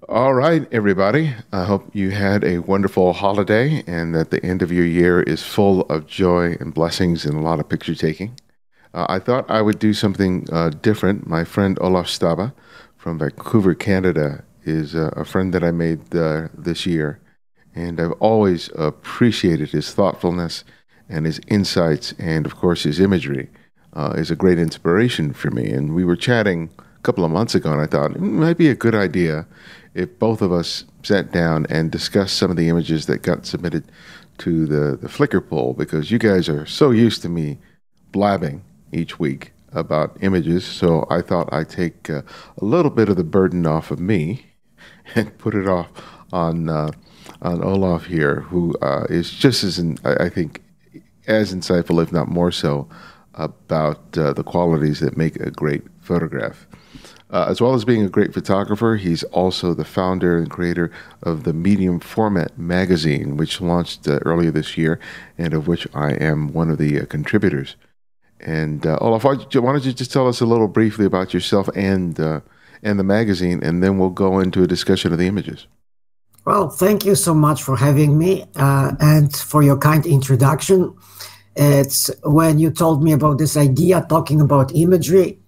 All right, everybody. I hope you had a wonderful holiday and that the end of your year is full of joy and blessings and a lot of picture taking. I thought I would do something different. My friend Olaf Sztaba from Vancouver, Canada, is a friend that I made this year, and I've always appreciated his thoughtfulness and his insights, and of course, his imagery is a great inspiration for me. And we were chatting a couple of months ago, and I thought it might be a good idea if both of us sat down and discussed some of the images that got submitted to the Flickr poll, because you guys are so used to me blabbing each week about images. So I thought I'd take a little bit of the burden off of me and put it off on uh, on Olaf here, who is just as I think as insightful, if not more so, about the qualities that make a great photograph. As well as being a great photographer, he's also the founder and creator of the Medium Format magazine, which launched earlier this year, and of which I am one of the contributors. And Olaf, why don't you just tell us a little briefly about yourself and the magazine, and then we'll go into a discussion of the images. Well, thank you so much for having me and for your kind introduction. It's when you told me about this idea, talking about imagery,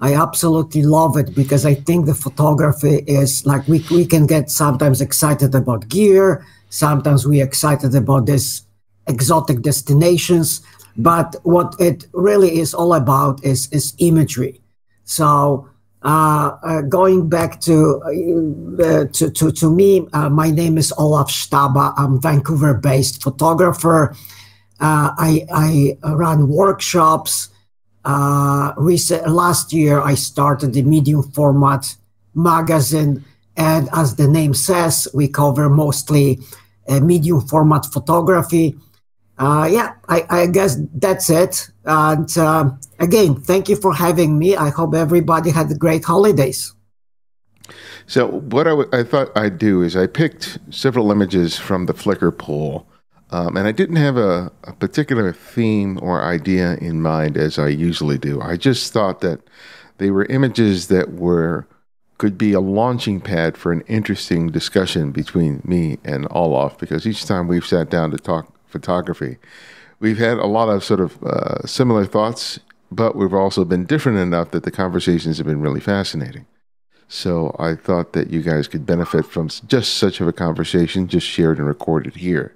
I absolutely love it because I think the photography is like we can get sometimes excited about gear, sometimes we excited about this exotic destinations, but what it really is all about is imagery. So going back to me, my name is Olaf Sztaba. I'm Vancouver-based photographer. I run workshops. Last year, I started the medium format magazine, and as the name says, we cover mostly medium format photography. Yeah, I guess that's it. And again, thank you for having me. I hope everybody had great holidays. So what I thought I'd do is I picked several images from the Flickr poll, and I didn't have a particular theme or idea in mind as I usually do. I just thought that they were images that were could be a launching pad for an interesting discussion between me and Olaf, because each time we've sat down to talk photography, we've had a lot of sort of similar thoughts, but we've also been different enough that the conversations have been really fascinating. So I thought that you guys could benefit from just such of a conversation, just shared and recorded here.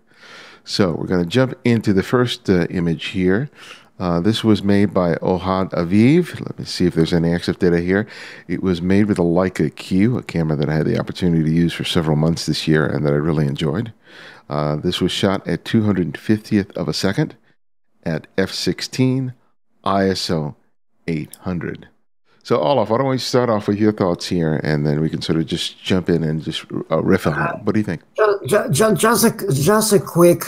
So we're going to jump into the first image here. This was made by Ohad Aviv. Let me see if there's any EXIF data here. It was made with a Leica Q, a camera that I had the opportunity to use for several months this year and that I really enjoyed. This was shot at 250th of a second at f16 ISO 800. So Olaf, why don't we start off with your thoughts here, and then we can sort of just jump in and just riff on it. What do you think? Just a quick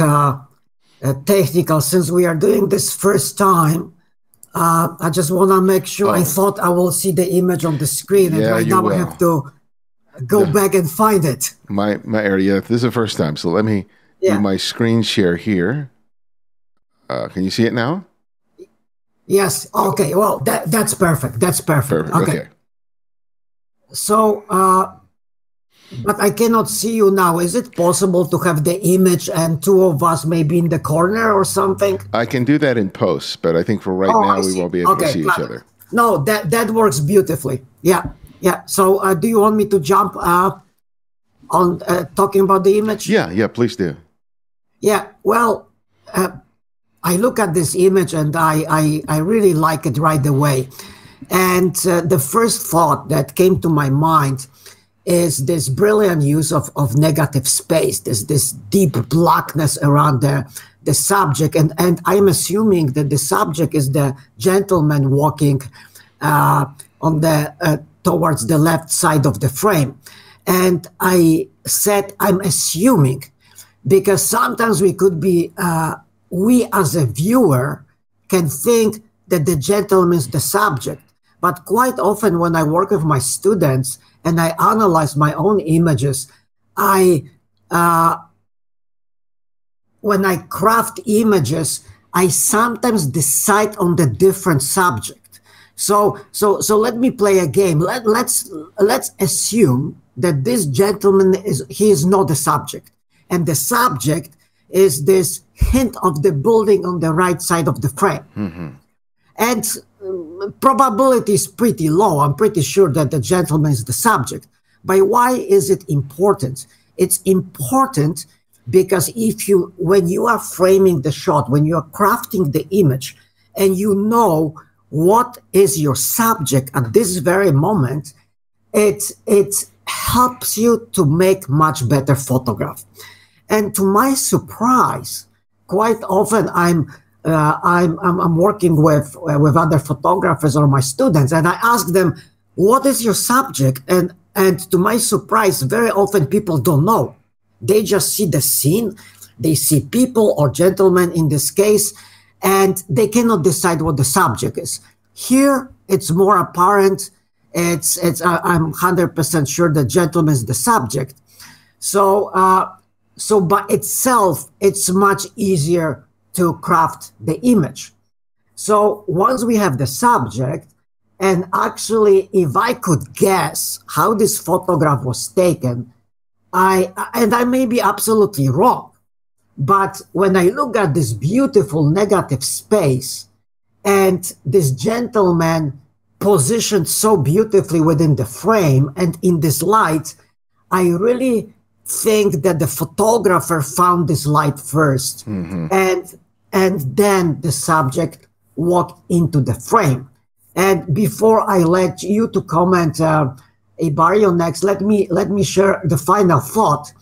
technical, since we are doing this first time, I just want to make sure. I thought I will see the image on the screen, and right now I have to go back and find it. My area. This is the first time, so let me do my screen share here. Can you see it now? Yes. Okay. Well, that's perfect. That's perfect. Okay. So, but I cannot see you now. Is it possible to have the image and two of us maybe in the corner or something? I can do that in post, but I think for right now we won't be able to see each other. No, that works beautifully. Yeah. Yeah. So, do you want me to jump on talking about the image? Yeah. Please do. Yeah. Well. I look at this image and I really like it right away. And the first thought that came to my mind is this brilliant use of negative space, this deep blackness around the subject. And I'm assuming that the subject is the gentleman walking on the towards the left side of the frame. And I said, I'm assuming, because sometimes we could be we as a viewer can think that the gentleman is the subject. But quite often when I work with my students and I analyze my own images, when I craft images, I sometimes decide on the different subject. So let me play a game. Let's assume that this gentleman he is not the subject. And the subject is this hint of the building on the right side of the frame. Mm-hmm. And probability is pretty low. I'm pretty sure that the gentleman is the subject. But why is it important? It's important because when you are framing the shot, when you are crafting the image, and you know what is your subject at this very moment, it helps you to make much better photograph. And to my surprise, quite often I'm working with other photographers or my students, and I ask them, "What is your subject?" And to my surprise, very often people don't know. They just see the scene, they see people or gentlemen in this case, and they cannot decide what the subject is. Here, it's more apparent. I'm 100% sure the gentleman is the subject. So by itself, it's much easier to craft the image. So once we have the subject, and actually, if I could guess how this photograph was taken, I may be absolutely wrong, but when I look at this beautiful negative space and this gentleman positioned so beautifully within the frame and in this light, I really think that the photographer found this light first, Mm-hmm. and then the subject walked into the frame. And before I let you to comment, Ibarionex, let me share the final thought.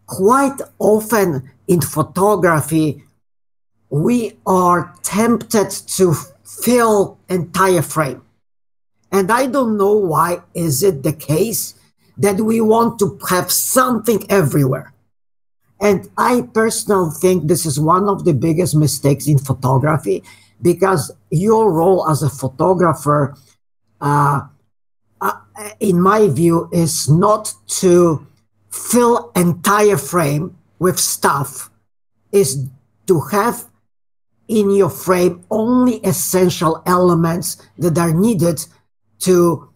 Quite often in photography, we are tempted to fill entire frame. And I don't know why is it the case that we want to have something everywhere. And I personally think this is one of the biggest mistakes in photography, because your role as a photographer, in my view, is not to fill entire frame with stuff, is to have in your frame only essential elements that are needed to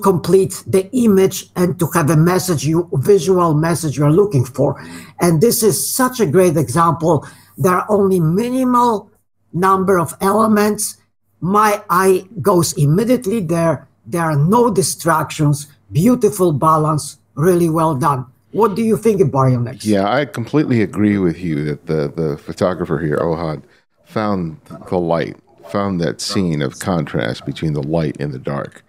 complete the image and to have a message, visual message you're looking for. And this is such a great example. There are only minimal number of elements. My eye goes immediately there. There are no distractions, beautiful balance, really well done. What do you think, Ibarionex? Yeah, I completely agree with you that the photographer here, Ohad, found the light, found that scene of contrast between the light and the dark,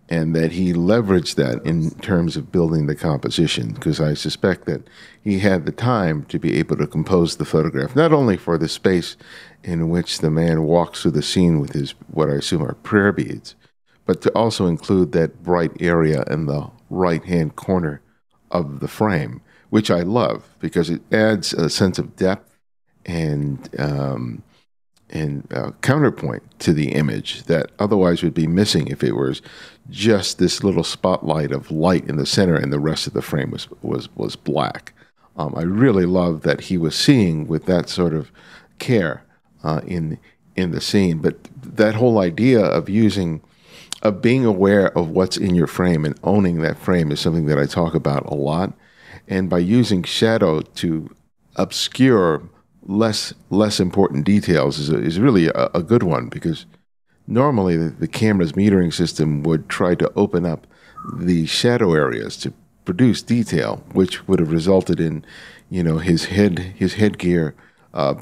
and that he leveraged that in terms of building the composition, because I suspect that he had the time to be able to compose the photograph, not only for the space in which the man walks through the scene with his, what I assume are prayer beads, but to also include that bright area in the right-hand corner of the frame, which I love because it adds a sense of depth and counterpoint to the image that otherwise would be missing if it was just this little spotlight of light in the center and the rest of the frame was black. I really love that he was seeing with that sort of care in the scene. But that whole idea of being aware of what's in your frame and owning that frame is something that I talk about a lot. And by using shadow to obscure less important details is really a good one, because normally the camera's metering system would try to open up the shadow areas to produce detail, which would have resulted in, his headgear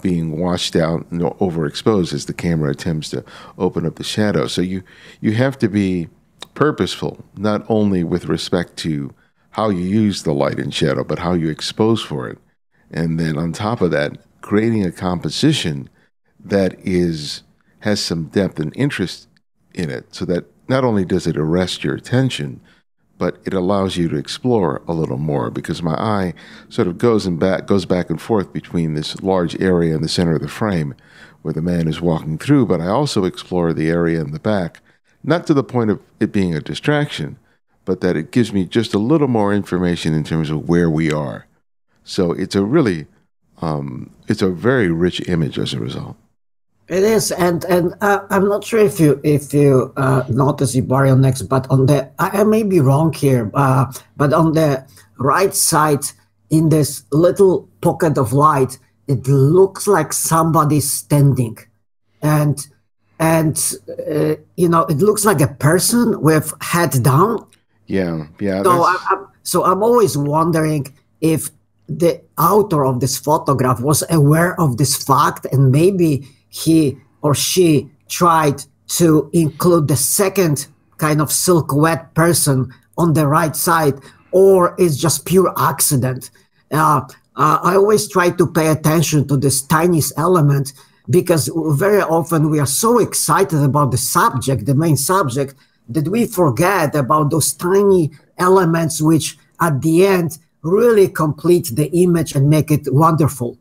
being washed out and overexposed as the camera attempts to open up the shadow. So you have to be purposeful, not only with respect to how you use the light and shadow, but how you expose for it. And then on top of that, creating a composition that has some depth and interest in it, so that not only does it arrest your attention, but it allows you to explore a little more, because my eye sort of goes back and forth between this large area in the center of the frame where the man is walking through, but I also explore the area in the back, not to the point of it being a distraction, but that it gives me just a little more information in terms of where we are. So it's a very rich image as a result. It is, and I'm not sure if you notice Ibarionex, but on the I may be wrong here, but on the right side in this little pocket of light, it looks like somebody's standing, and and it looks like a person with head down. Yeah, yeah, So that's I'm always wondering if the author of this photograph was aware of this fact, and maybe he or she tried to include the second kind of silhouette person on the right side, or it's just pure accident. Uh, I always try to pay attention to this tiniest element because very often we are so excited about the subject, the main subject, that we forget about those tiny elements which at the end really complete the image and make it wonderful.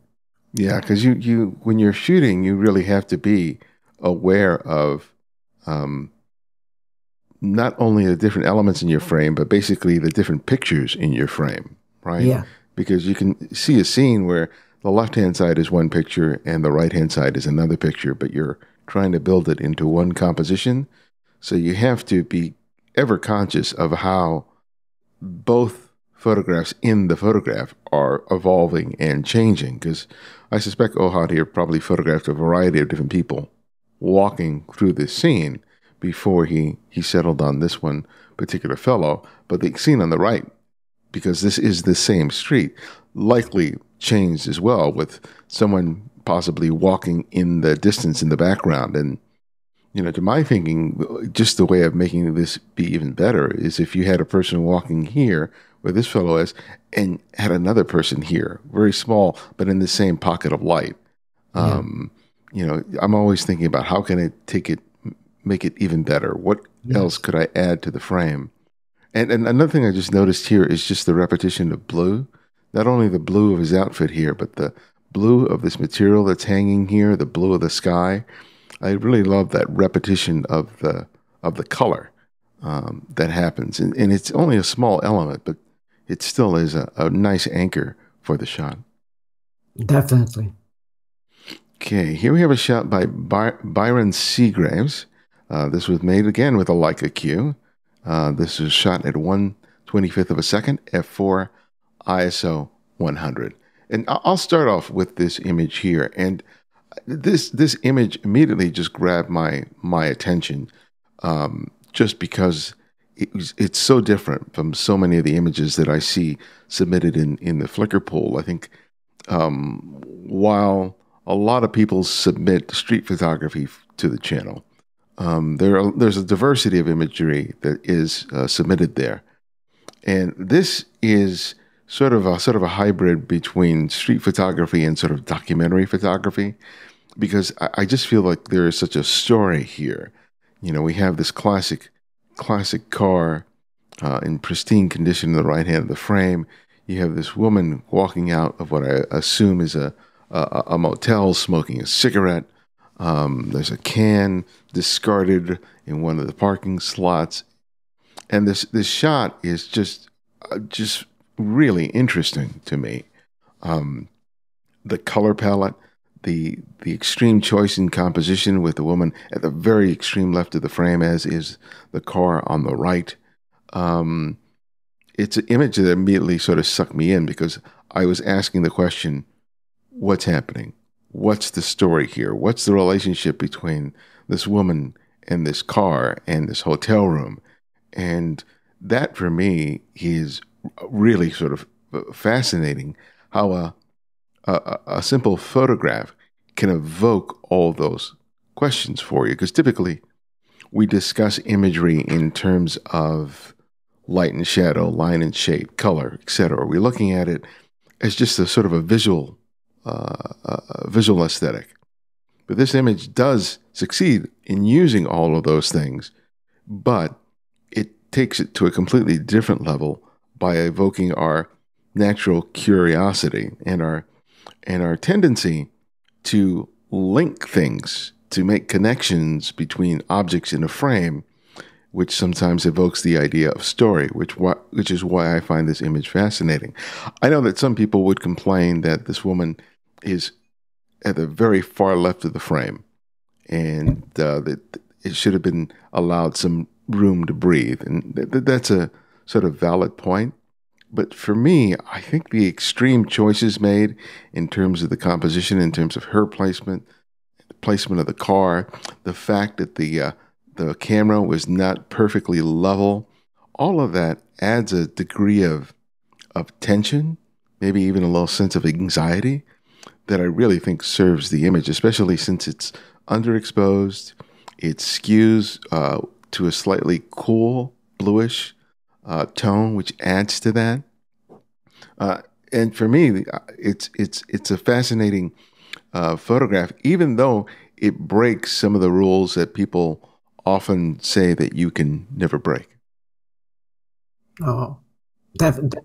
yeah, because you when you're shooting, you really have to be aware of um, not only the different elements in your frame, but basically the different pictures in your frame, right? Yeah. Because you can see a scene where the left hand side is one picture and the right hand side is another picture, but you're trying to build it into one composition. So you have to be ever conscious of how both photographs in the photograph are evolving and changing. Because I suspect Ohad here probably photographed a variety of different people walking through this scene before he settled on this one particular fellow. But the scene on the right, because this is the same street, likely changed as well with someone possibly walking in the distance in the background. And to my thinking, just the way of making this be even better is if you had a person walking here where this fellow is and had another person here, very small, but in the same pocket of light. Yeah. I'm always thinking about how can I make it even better? What else Yes. could I add to the frame? And another thing I just noticed here is just the repetition of blue. Not only the blue of his outfit here, but the blue of this material that's hanging here, the blue of the sky. I really love that repetition of the color that happens, and it's only a small element, but it still is a nice anchor for the shot. Definitely. Okay, here we have a shot by Byron Seagraves. This was made again with a Leica Q. This was shot at 1/25th of a second, f4, ISO 100. And I'll start off with this image here, and this image immediately just grabbed my attention, just because it's so different from so many of the images that I see submitted in the Flickr pool. I think while a lot of people submit street photography to the channel, there's a diversity of imagery that is submitted there, and this is sort of a hybrid between street photography and sort of documentary photography, because I just feel like there is such a story here. We have this classic car in pristine condition in the right hand of the frame. You have this woman walking out of what I assume is a motel, smoking a cigarette. There's a can discarded in one of the parking slots, and this shot is just really interesting to me. Um, the color palette, the extreme choice in composition with the woman at the very extreme left of the frame, as is the car on the right. Um, it's an image that immediately sort of sucked me in because I was asking the question, what's happening? What's the story here? What's the relationship between this woman and this car and this hotel room? And that for me is really sort of fascinating, how a simple photograph can evoke all those questions for you. Because typically we discuss imagery in terms of light and shadow, line and shape, color, etc. We're looking at it as just a sort of a visual aesthetic. But this image does succeed in using all of those things, but it takes it to a completely different level by evoking our natural curiosity and our tendency to link things, to make connections between objects in a frame, which sometimes evokes the idea of story, which is why I find this image fascinating. I know that some people would complain that this woman is at the very far left of the frame, and that it should have been allowed some room to breathe. And that's a sort of valid point. But for me, I think the extreme choices made in terms of the composition, in terms of her placement, the placement of the car, the fact that the camera was not perfectly level, all of that adds a degree of tension, maybe even a little sense of anxiety that I really think serves the image, especially since it's underexposed. It skews to a slightly cool bluish tone, which adds to that. And for me, it's a fascinating photograph, even though it breaks some of the rules that people often say that you can never break. Oh, definitely.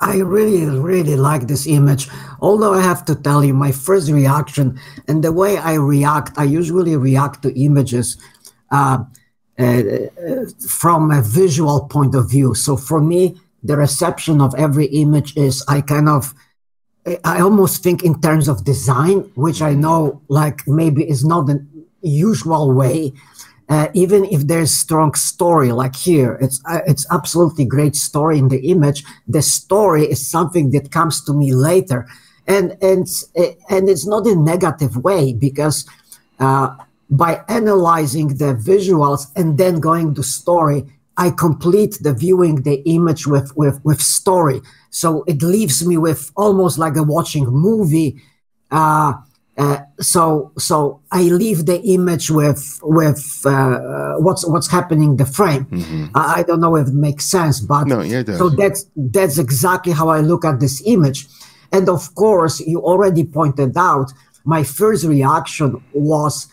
I really like this image. Although I have to tell you, my first reaction and the way I usually react to images uh, uh, from a visual point of view. So for me, the reception of every image is I almost think in terms of design, which I know like maybe is not the usual way. Even if there's strong story, like here, it's absolutely great story in the image. The story is something that comes to me later, and it's not in negative way, because by analyzing the visuals and then going to story, I complete the viewing the image with story. So it leaves me with almost like a watching movie. So I leave the image with what's happening in the frame. I don't know if it makes sense, but No, yeah, it does. so that's exactly how I look at this image. And of course, you already pointed out, my first reaction was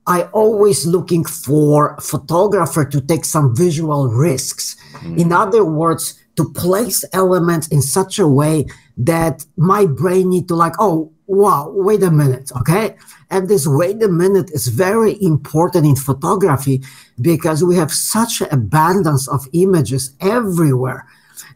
I always looking for photographer to take some visual risks. In other words, to place elements in such a way that my brain need to like, oh, wow, wait a minute, okay? And this wait a minute is very important in photography, because we have such an abundance of images everywhere.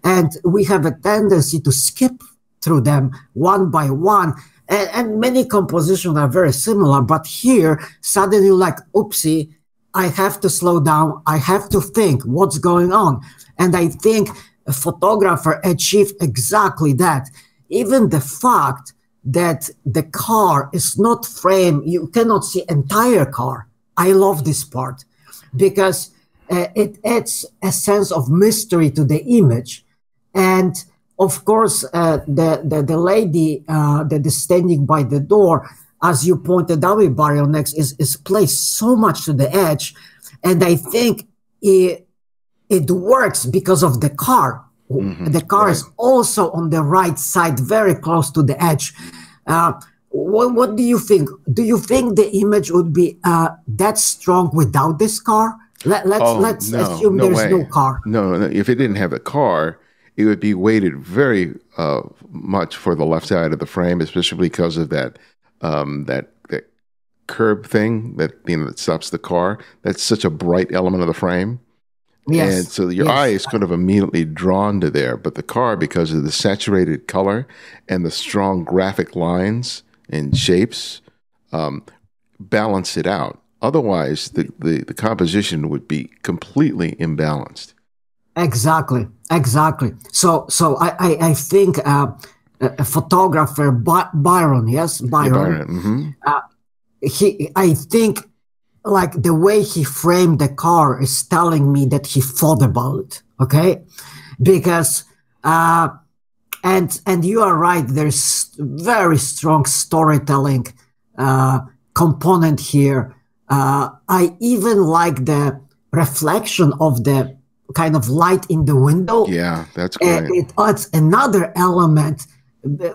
And we have a tendency to skip through them one by one. And many compositions are very similar, but here suddenly like, oopsie, I have to slow down. I have to think what's going on. And I think a photographer achieved exactly that. Even the fact that the car is not framed, you cannot see entire car. I love this part, because it adds a sense of mystery to the image. And of course, the lady that is standing by the door, as you pointed out, Ibarionex is placed so much to the edge, and I think it works because of the car. The car is also on the right side, very close to the edge. What do you think? Do you think the image would be that strong without this car? Let's assume there's no car. No, if it didn't have a car, it would be weighted very much for the left side of the frame, especially because of that that curb thing that stops the car. That's such a bright element of the frame. Yes. And so your eye is kind of immediately drawn to there. But the car, because of the saturated color and the strong graphic lines and shapes, balance it out. Otherwise, the composition would be completely imbalanced. Exactly. So I think a photographer, Byron, yes, Byron. I think like the way he framed the car is telling me that he thought about it. Okay, because and you are right. There's very strong storytelling component here. I even like the reflection of the kind of light in the window. Yeah, that's great. It adds another element.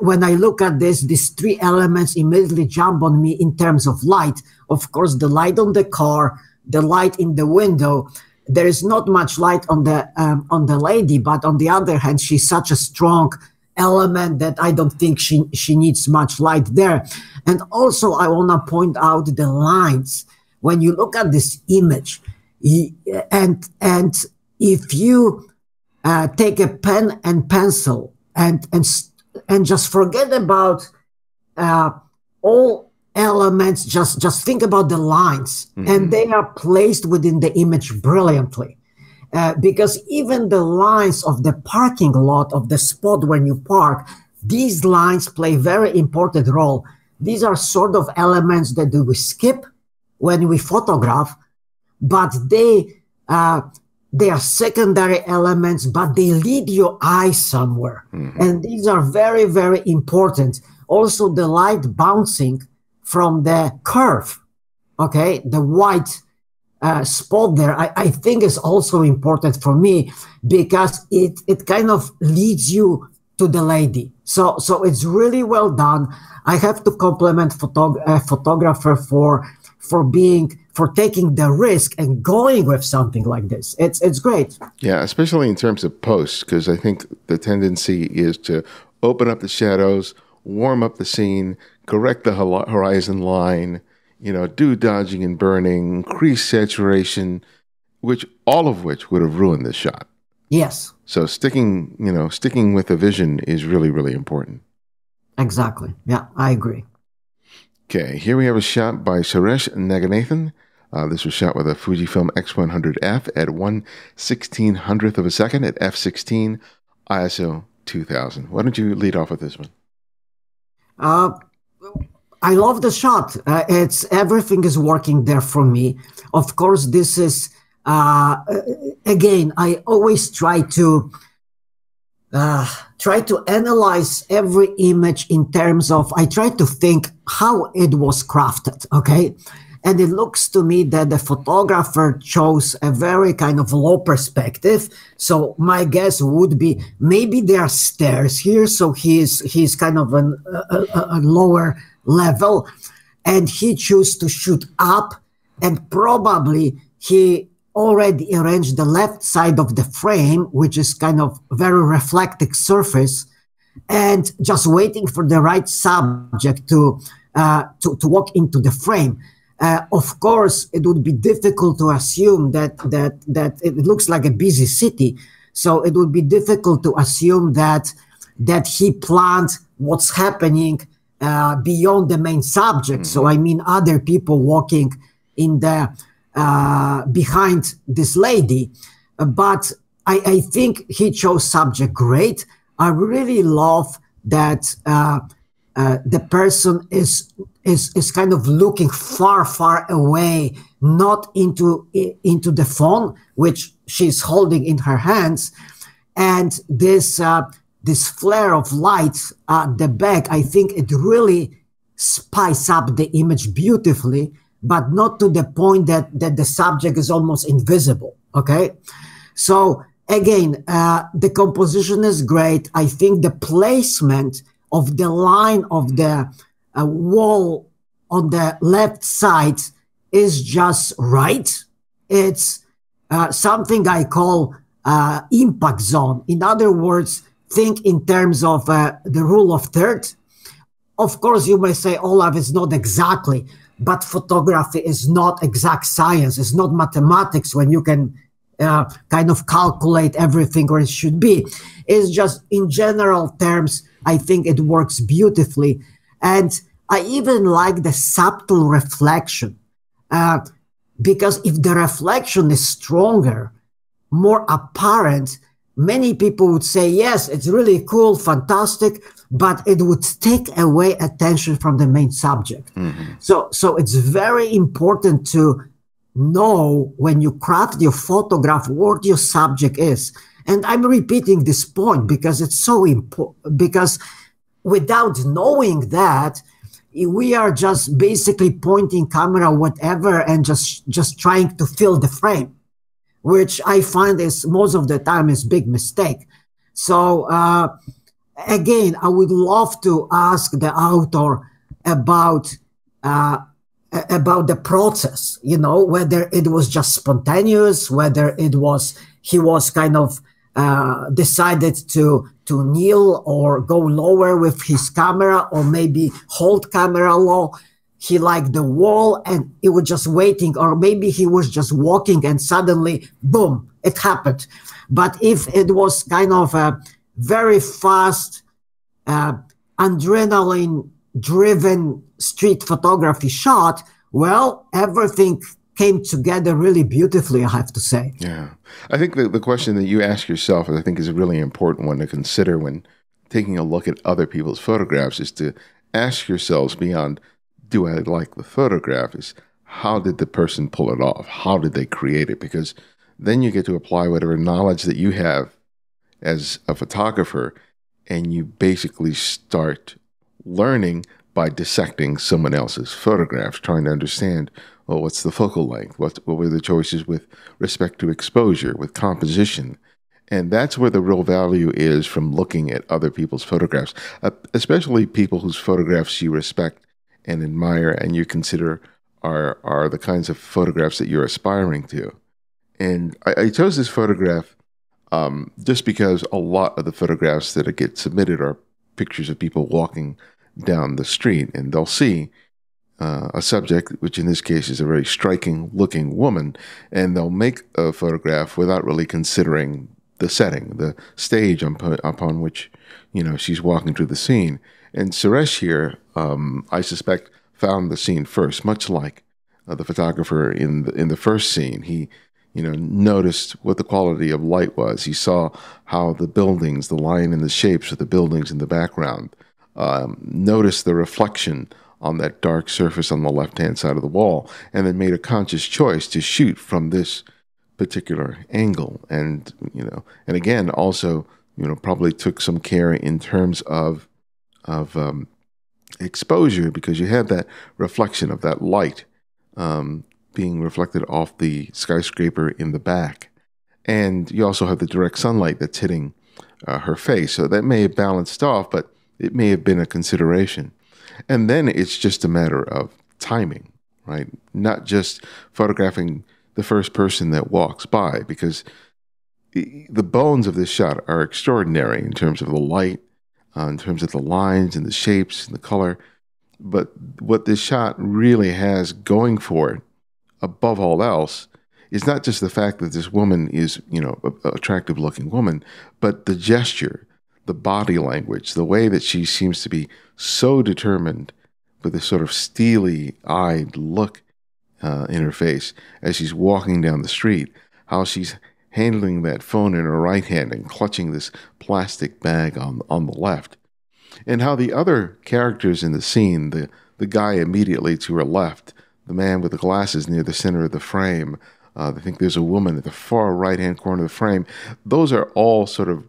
When I look at this, these three elements immediately jump on me in terms of light. Of course, the light on the car, the light in the window. There is not much light on the lady, but on the other hand, she's such a strong element that I don't think she needs much light there. And also, I want to point out the lines. When you look at this image, and if you take a pen and pencil and just forget about all elements, just think about the lines, and they are placed within the image brilliantly. Because even the lines of the parking lot, of the spot when you park, these lines play very important role. These are sort of elements that we skip when we photograph, but they are secondary elements, but they lead your eye somewhere. And these are very, very important. Also, the light bouncing from the curve, okay, the white spot there, I think is also important for me, because it kind of leads you to the lady. So it's really well done. I have to compliment photographer for taking the risk and going with something like this. It's great. Yeah, especially in terms of posts, because I think the tendency is to open up the shadows, warm up the scene, correct the horizon line, do dodging and burning, increase saturation, all of which would have ruined this shot. Yes. So sticking with the vision is really, really important. Exactly. Yeah, I agree. Okay, here we have a shot by Suresh Naganathan. This was shot with a Fujifilm X100F at 1/1600th of a second at f/16, ISO 2000. Why don't you lead off with this one? I love the shot. Everything is working there for me. Of course, this is again, I always try to analyze every image in terms of, I try to think how it was crafted, okay? And it looks to me that the photographer chose a very kind of low perspective. So my guess would be maybe there are stairs here, so he's kind of a lower level, and he chose to shoot up, and probably he already arranged the left side of the frame, which is kind of very reflective surface, and just waiting for the right subject to walk into the frame. Of course, it would be difficult to assume that it looks like a busy city, so it would be difficult to assume that he planned what's happening beyond the main subject. So I mean, other people walking in the behind this lady, but I think he chose subject great. I really love that the person is kind of looking far away, not into the phone, which she's holding in her hands, and this flare of light at the back, I think it really spice up the image beautifully, but not to the point that the subject is almost invisible, okay? So again, the composition is great. I think the placement of the line of the wall on the left side is just right. It's something I call impact zone. In other words, think in terms of the rule of third. Of course, you may say, Olaf, is not exactly, but photography is not exact science. It's not mathematics when you can kind of calculate everything where it should be. It's just, in general terms, I think it works beautifully. And I even like the subtle reflection, because if the reflection is stronger, more apparent, many people would say, yes, it's really cool, fantastic, but it would take away attention from the main subject. So it's very important to know when you craft your photograph what your subject is. And I'm repeating this point because it's so important, because without knowing that, we are just basically pointing camera, whatever, and just trying to fill the frame, which I find is most of the time is big mistake. So again, I would love to ask the author about the process, whether it was just spontaneous, whether he was kind of decided to kneel or go lower with his camera, or maybe hold camera low. He liked the wall and he was just waiting, or maybe he was just walking and suddenly, boom, it happened. But if it was kind of a very fast, adrenaline driven street photography shot, well, everything came together really beautifully, I have to say. Yeah. I think the question that you ask yourself, I think, is a really important one to consider when taking a look at other people's photographs, is to ask yourselves beyond, do I like the photograph, is how did the person pull it off? How did they create it? Because then you get to apply whatever knowledge that you have as a photographer, and you basically start learning by dissecting someone else's photographs, trying to understand, well, what's the focal length? What were the choices with respect to exposure, with composition? And that's where the real value is from looking at other people's photographs, especially people whose photographs you respect and admire and you consider are the kinds of photographs that you're aspiring to. And I chose this photograph just because a lot of the photographs that get submitted are pictures of people walking down the street, and they'll see a subject, which in this case is a very striking looking woman, and they'll make a photograph without really considering the setting, the stage upon which, you know, she's walking through the scene. And Suresh here, I suspect, found the scene first, much like the photographer in the first scene. He, you know, noticed what the quality of light was. He saw how the buildings, the line and the shapes of the buildings in the background, noticed the reflection on that dark surface on the left-hand side of the wall, and then made a conscious choice to shoot from this particular angle. And, you know, and again, also, you know, probably took some care in terms of exposure, because you have that reflection of that light being reflected off the skyscraper in the back. And you also have the direct sunlight that's hitting her face. So that may have balanced off, but it may have been a consideration. And then it's just a matter of timing, right? Not just photographing the first person that walks by, because the bones of this shot are extraordinary in terms of the light, in terms of the lines and the shapes and the color. But what this shot really has going for it, above all else, is not just the fact that this woman is, you know, an attractive looking woman, but the gesture, the body language, the way that she seems to be so determined, with this sort of steely-eyed look in her face as she's walking down the street, how she's handling that phone in her right hand and clutching this plastic bag on the left, and how the other characters in the scene, the guy immediately to her left, the man with the glasses near the center of the frame, I think there's a woman at the far right-hand corner of the frame, those are all sort of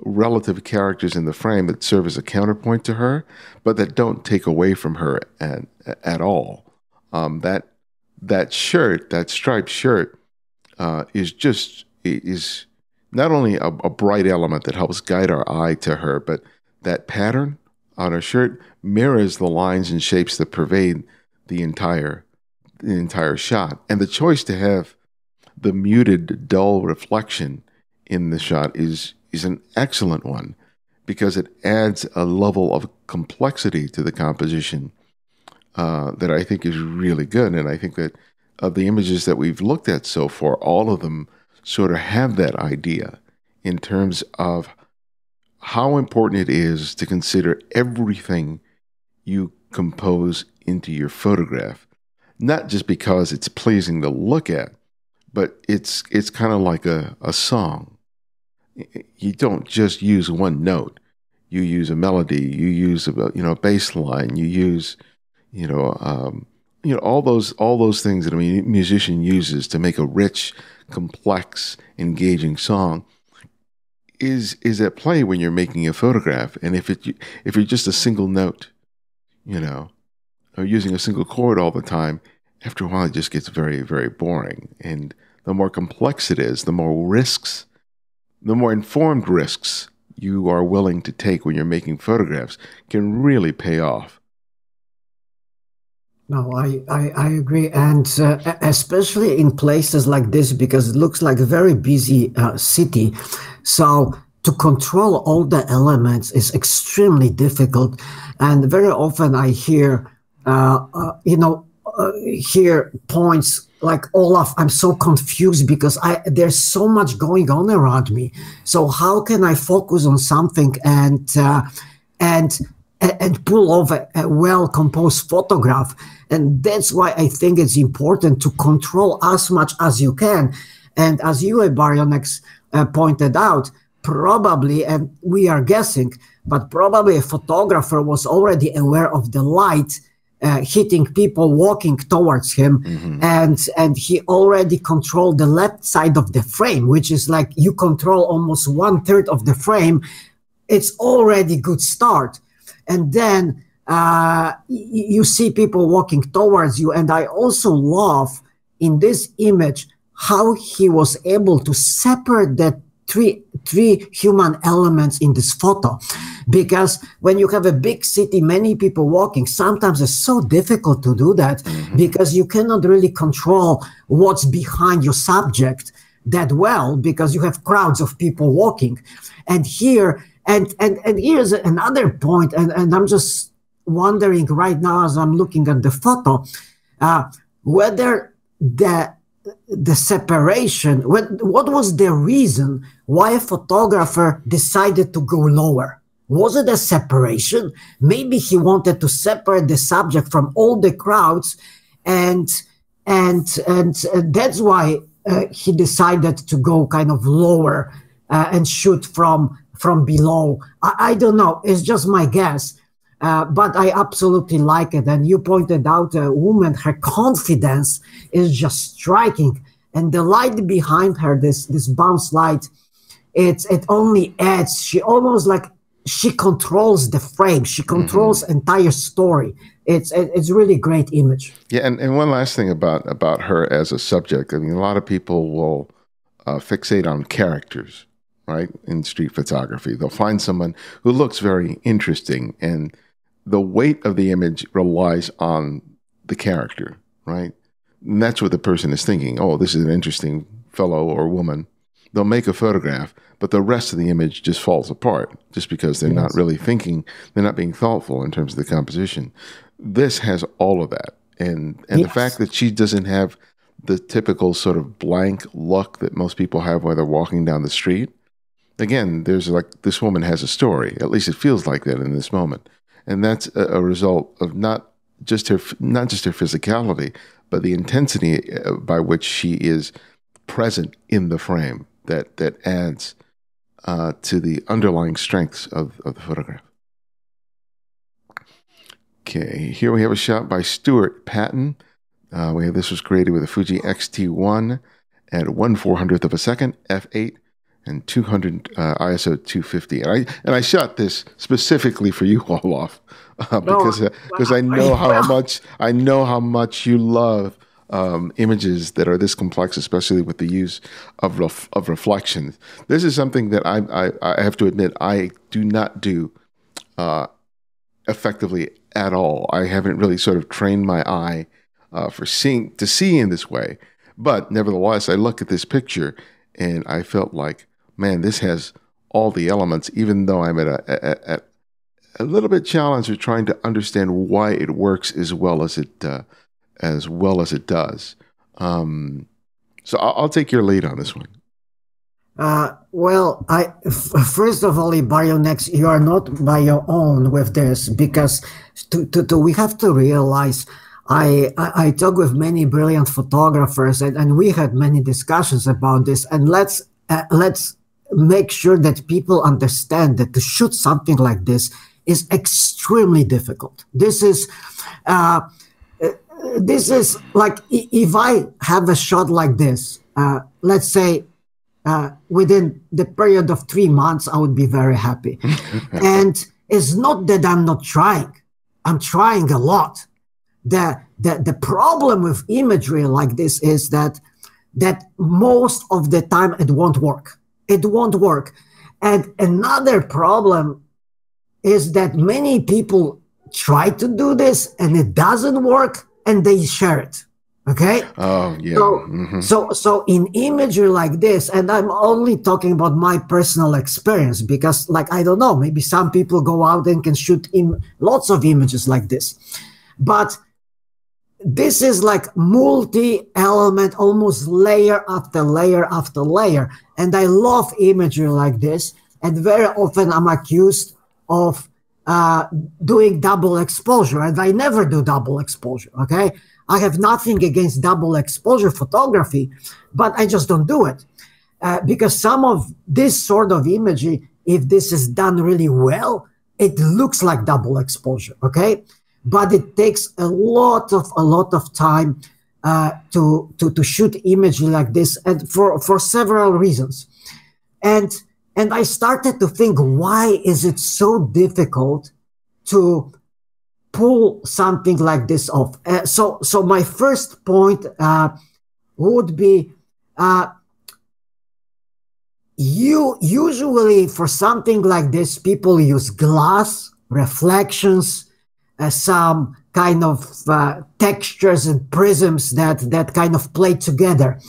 relative characters in the frame that serve as a counterpoint to her, but that don't take away from her at all. That shirt, that striped shirt, is not only a bright element that helps guide our eye to her, but that pattern on her shirt mirrors the lines and shapes that pervade the entire shot. And the choice to have the muted, dull reflection in the shot is an excellent one, because it adds a level of complexity to the composition that I think is really good. And I think that of the images that we've looked at so far, all of them sort of have that idea in terms of how important it is to consider everything you compose into your photograph, not just because it's pleasing to look at, but it's kind of like a song. You don't just use one note. You use a melody. You use a bass line. You use all those things that a musician uses to make a rich, complex, engaging song is at play when you're making a photograph. And if you're just a single note, or using a single chord all the time, after a while it just gets very, very boring. And the more complex it is, the more risks, the more informed risks you are willing to take when you're making photographs can really pay off. No, I agree. And especially in places like this, because it looks like a very busy city. So to control all the elements is extremely difficult. And very often I hear, hear points like, Olaf, I'm so confused because there's so much going on around me. So how can I focus on something and and pull off a well-composed photograph. And that's why I think it's important to control as much as you can. And as you, Ibarionex, pointed out, probably, and we are guessing, but probably a photographer was already aware of the light hitting people walking towards him, and he already controlled the left side of the frame, which is like you control almost 1/3 of the frame. It's already good start. And then you see people walking towards you. And I also love in this image how he was able to separate that three human elements in this photo, because when you have a big city, many people walking, sometimes it's so difficult to do that because you cannot really control what's behind your subject that well, because you have crowds of people walking. And here, and here's another point, and I'm just wondering right now as I'm looking at the photo, whether the separation, what was the reason why a photographer decided to go lower? Was it a separation? Maybe he wanted to separate the subject from all the crowds, and that's why he decided to go kind of lower and shoot from below. I don't know. It's just my guess. But I absolutely like it. And you pointed out a woman, her confidence is just striking. And the light behind her, this bounce light, it only adds, she almost like, she controls the frame. She controls entire story. It's really great image. Yeah, and one last thing about her as a subject. I mean, a lot of people will fixate on characters, right, in street photography. They'll find someone who looks very interesting, and the weight of the image relies on the character, right? And that's what the person is thinking. Oh, this is an interesting fellow or woman. They'll make a photograph, but the rest of the image just falls apart just because they're not really thinking, they're not being thoughtful in terms of the composition. This has all of that. And the fact that she doesn't have the typical sort of blank look that most people have while they're walking down the street. Again, there's like, this woman has a story. At least it feels like that in this moment. And that's a result of not just her physicality, but the intensity by which she is present in the frame that adds to the underlying strengths of the photograph. Okay, here we have a shot by Stuart Patton. This was created with a Fuji X-T1 at 1/400th of a second, f8, and 200 ISO 250. And I shot this specifically for you, Olaf, because I know how much you love images that are this complex, especially with the use of reflection. This is something that I have to admit I do not do effectively at all. I haven't really sort of trained my eye to see in this way. But nevertheless, I look at this picture and I felt like, man, this has all the elements, even though I'm at a little bit challenged with trying to understand why it works as well as it does. So I'll take your lead on this one. Well, first of all, Ibarionex, you are not by your own with this, because we have to realize, I talk with many brilliant photographers, and we had many discussions about this, and let's make sure that people understand that to shoot something like this is extremely difficult. This is like, if I have a shot like this, let's say within the period of 3 months, I would be very happy. And it's not that I'm not trying. I'm trying a lot. The problem with imagery like this is that most of the time it won't work. It won't work. And another problem is that many people try to do this and it doesn't work, and they share it. Okay. Oh yeah. So in imagery like this, and I'm only talking about my personal experience, because, like, I don't know, maybe some people go out and can shoot lots of images like this, but this is like multi-element, almost layer after layer after layer. And I love imagery like this. And very often I'm accused of uh, doing double exposure, and I never do double exposure, okay? I have nothing against double exposure photography, but I just don't do it. Because some of this sort of imagery, if this is done really well, it looks like double exposure, okay? But it takes a lot of time to shoot imagery like this, and for several reasons. And I started to think, why is it so difficult to pull something like this off? So my first point would be, usually for something like this, people use glass, reflections, some kind of textures and prisms that kind of play together.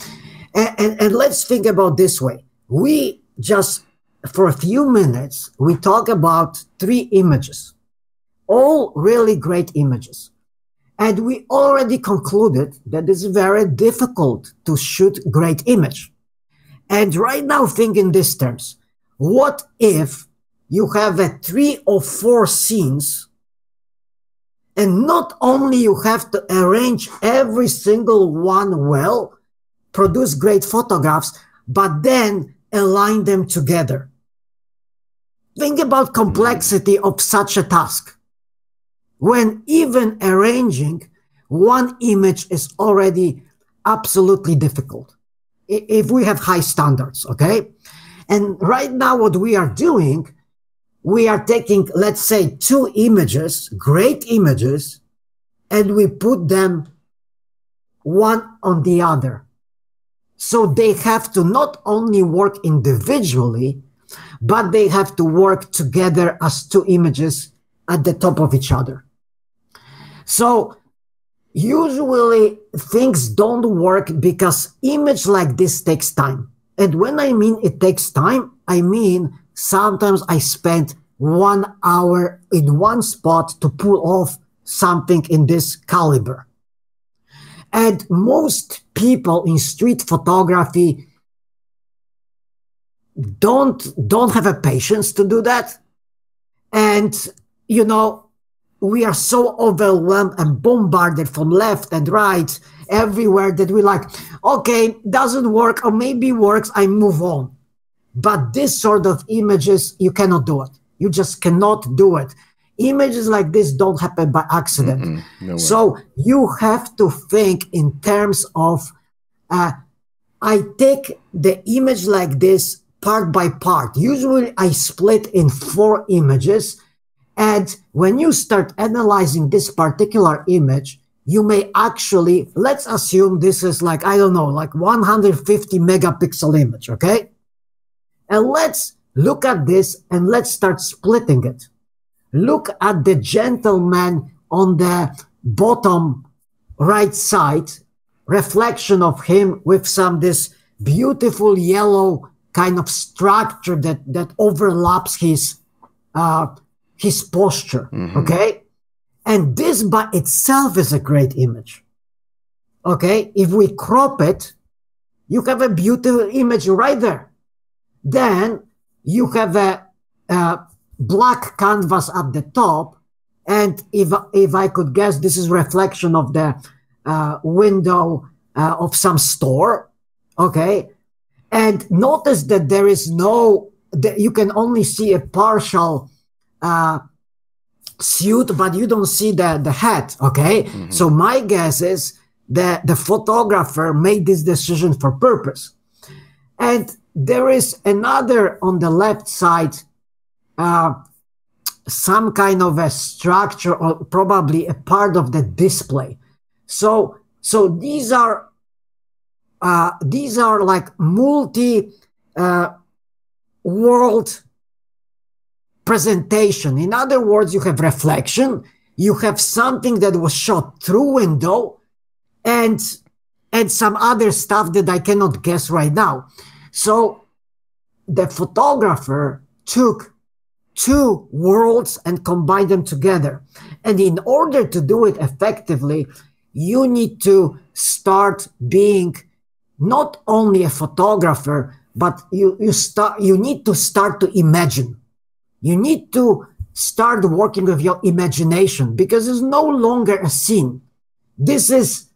And let's think about this way. We just, for a few minutes, we talk about 3 images, all really great images. And we already concluded that it's very difficult to shoot great image. And right now, think in these terms. What if you have 3 or 4 scenes, and not only you have to arrange every single one well, produce great photographs, but then align them together? Think about complexity of such a task, when even arranging one image is already absolutely difficult, if we have high standards, okay? And right now what we are doing, we are taking, let's say, 2 images, great images, and we put them one on the other. So they have to not only work individually, but they have to work together as 2 images at the top of each other. So usually things don't work because image like this takes time. And when I mean it takes time, I mean sometimes I spend 1 hour in one spot to pull off something in this caliber. And most people in street photography don't have a patience to do that. And, you know, we are so overwhelmed and bombarded from left and right everywhere that we like, okay, doesn't work, or maybe works, I move on. But this sort of images, you cannot do it. You just cannot do it. Images like this don't happen by accident. No way. So you have to think in terms of, I take the image like this part by part. Usually I split in 4 images. And when you start analyzing this particular image, you may actually, let's assume this is like, I don't know, like 150 megapixel image, okay? And let's look at this and let's start splitting it. Look at the gentleman on the bottom right side, reflection of him with some this beautiful yellow kind of structure that overlaps his posture, okay? And this by itself is a great image, okay? If we crop it, you have a beautiful image right there. Then you have a black canvas at the top, and if I could guess, this is reflection of the window of some store, okay? And notice that there is no, you can only see a partial suit, but you don't see the hat, okay? So my guess is that the photographer made this decision for purpose. And there is another on the left side, some kind of a structure or probably a part of the display. So these are like multi world presentation. In other words, you have reflection, you have something that was shot through window, and some other stuff that I cannot guess right now. So the photographer took 2 worlds and combined them together. And in order to do it effectively, you need to start being not only a photographer, but you need to start to imagine. You need to start working with your imagination, because it's no longer a scene. This is,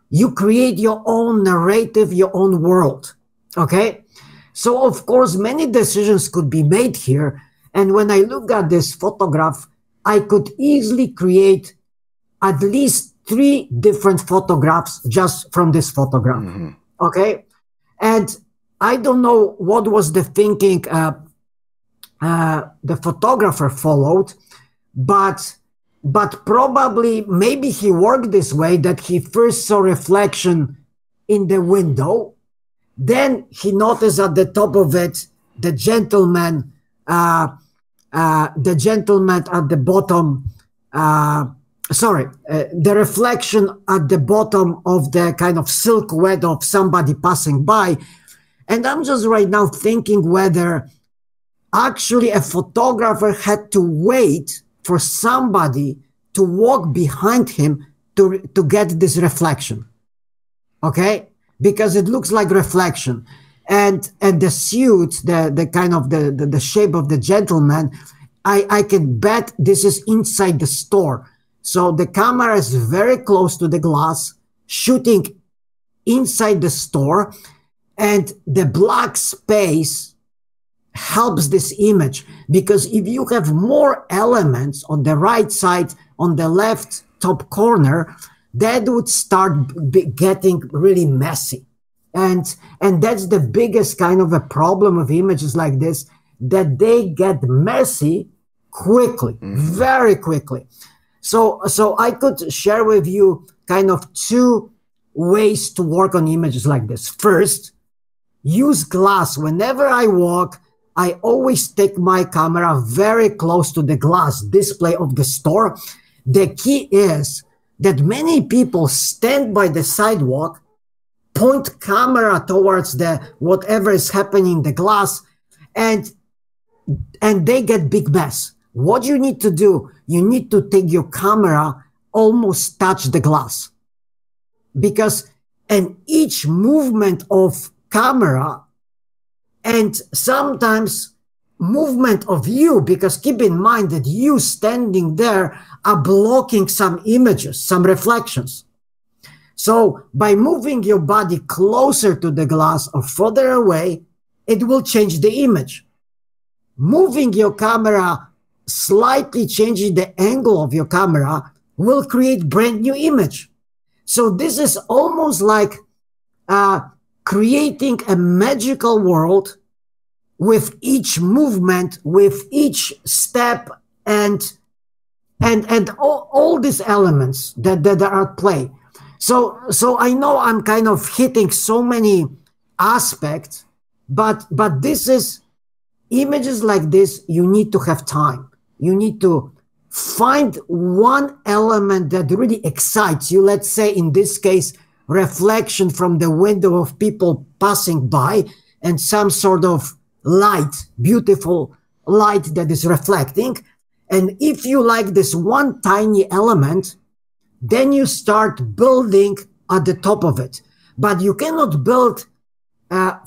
you create your own narrative, your own world. Okay? So, of course, many decisions could be made here. And when I look at this photograph, I could easily create at least 3 different photographs just from this photograph. Mm-hmm. Okay? And I don't know what was the thinking the photographer followed, but probably maybe he worked this way, that he first saw reflection in the window, then he noticed at the top of it the gentleman at the bottom, the reflection at the bottom of the kind of silhouette of somebody passing by. And I'm just right now thinking whether actually a photographer had to wait for somebody to walk behind him to get this reflection. Okay? Because it looks like reflection. And the suit, the kind of the shape of the gentleman, I can bet this is inside the store. So the camera is very close to the glass, shooting inside the store, and the black space helps this image, because if you have more elements on the right side, on the left top corner, that would start getting really messy. And that's the biggest kind of a problem with images like this, that they get messy quickly, very quickly. So I could share with you kind of 2 ways to work on images like this. First, use glass. Whenever I walk, I always take my camera very close to the glass display of the store. The key is that many people stand by the sidewalk, point camera towards the whatever is happening in the glass, and they get big mess. What you need to do, you need to take your camera, almost touch the glass. And each movement of camera, and sometimes movement of you, because keep in mind that you standing there are blocking some images, some reflections. So by moving your body closer to the glass or further away, it will change the image. Moving your camera, slightly changing the angle of your camera, will create brand new image. So this is almost like creating a magical world with each movement, with each step, and all these elements that are at play. So I know I'm kind of hitting so many aspects, but this is images like this. You need to have time. You need to find one element that really excites you. Let's say in this case, reflection from the window of people passing by, and some sort of light, beautiful light that is reflecting. And if you like this one tiny element, then you start building at the top of it. But you cannot build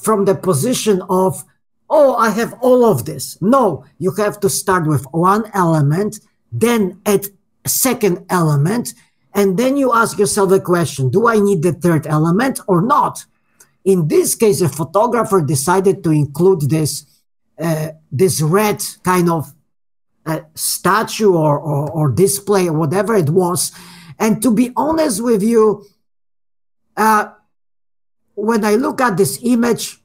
from the position of, oh, I have all of this. No, you have to start with one element, then add a second element, and then you ask yourself the question, do I need the third element or not? In this case, a photographer decided to include this red kind of statue or display or whatever it was. And to be honest with you, when I look at this image,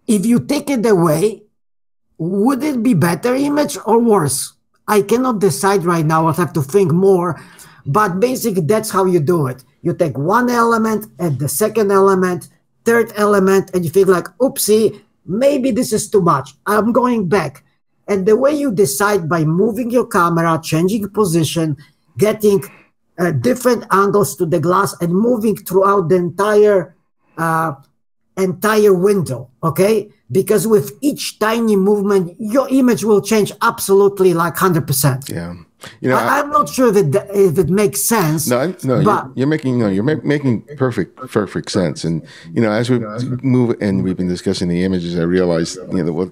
if you take it away, would it be better image or worse? I cannot decide right now. I'll have to think more. But basically, that's how you do it. You take one element, add the second element, third element, and you feel like, oopsie, maybe this is too much. I'm going back. And the way you decide by moving your camera, changing position, getting different angles to the glass, and moving throughout the entire window, okay? Because with each tiny movement, your image will change absolutely like 100%. Yeah. You know, I'm not sure if it makes sense. No, but you're making perfect sense. And you know, as we move and we've been discussing the images, I realized, you know,